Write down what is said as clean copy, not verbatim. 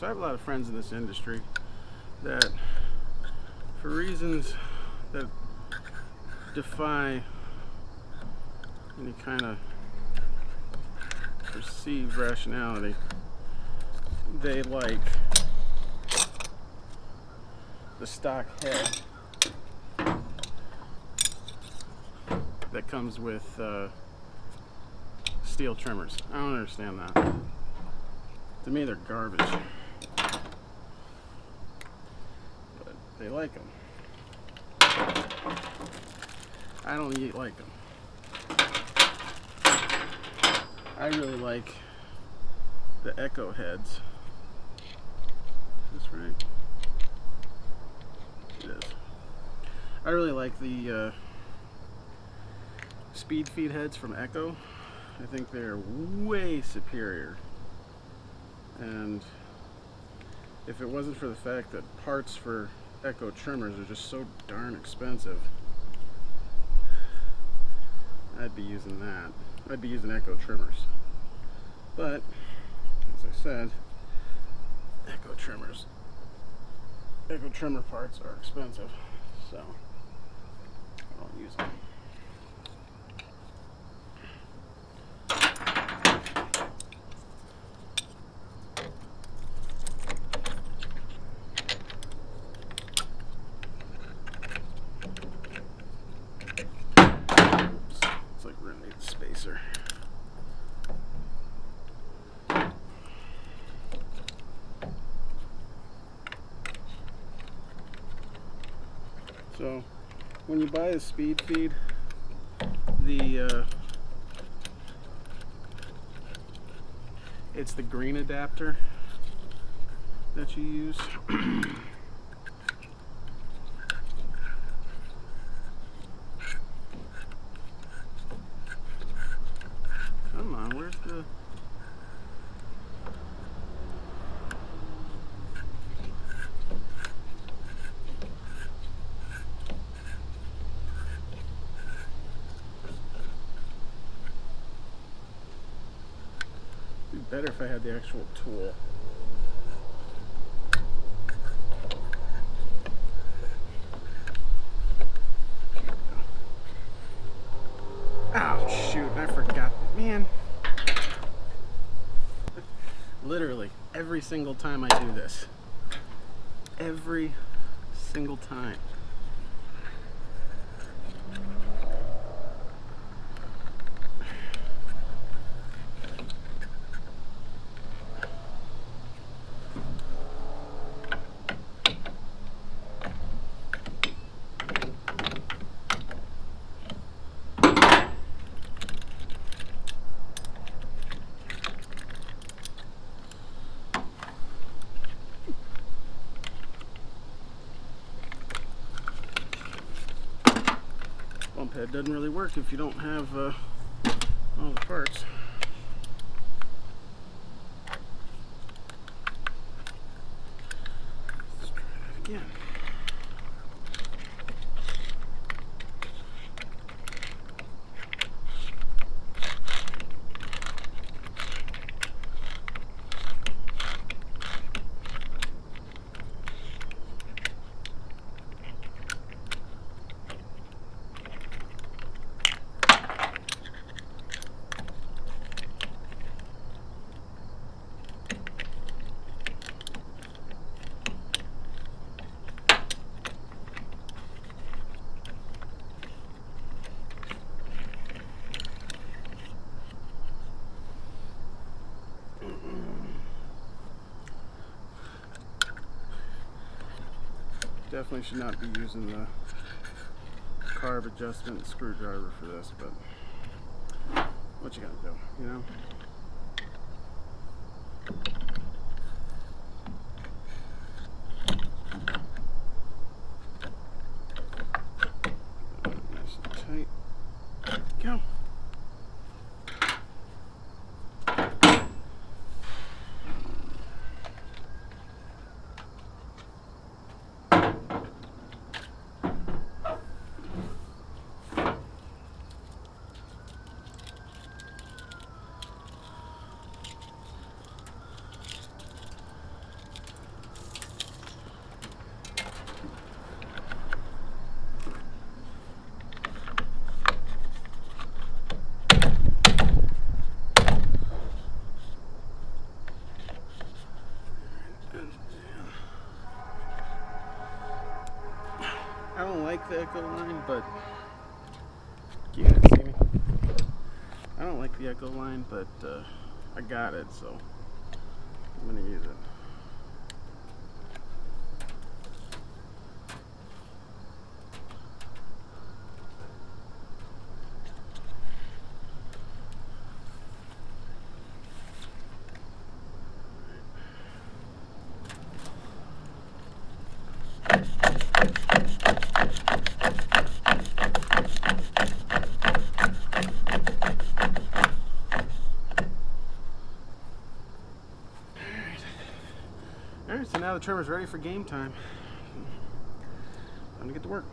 So I have a lot of friends in this industry that, for reasons that defy any kind of perceived rationality, they like the stock head that comes with Stihl trimmers. I don't understand that. To me, they're garbage, but they like them. I don't like them. I really like the Echo heads. Is this right? It is. I really like the speed feed heads from Echo. I think they're way superior. And if it wasn't for the fact that parts for Echo trimmers are just so darn expensive, I'd be using that. I'd be using Echo trimmers. But, as I said, Echo trimmer parts are expensive, so I don't use them. It's like we're gonna need a spacer. So when you buy a speed feed, it's the green adapter that you use. Come on, where's the... It'd be better if I had the actual tool. Oh shoot, I forgot. Man. Literally, every single time I do this. Every single time. Bump head doesn't really work if you don't have all the parts. Let's try that again. Definitely should not be using the carb adjustment screwdriver for this, but what you gotta do, you know? Nice and tight. Go. like the Echo line, but you can't see me. I don't like the Echo line, but I got it, so I'm gonna use it. Alright, so now the trimmer's ready for game time. Time to get to work.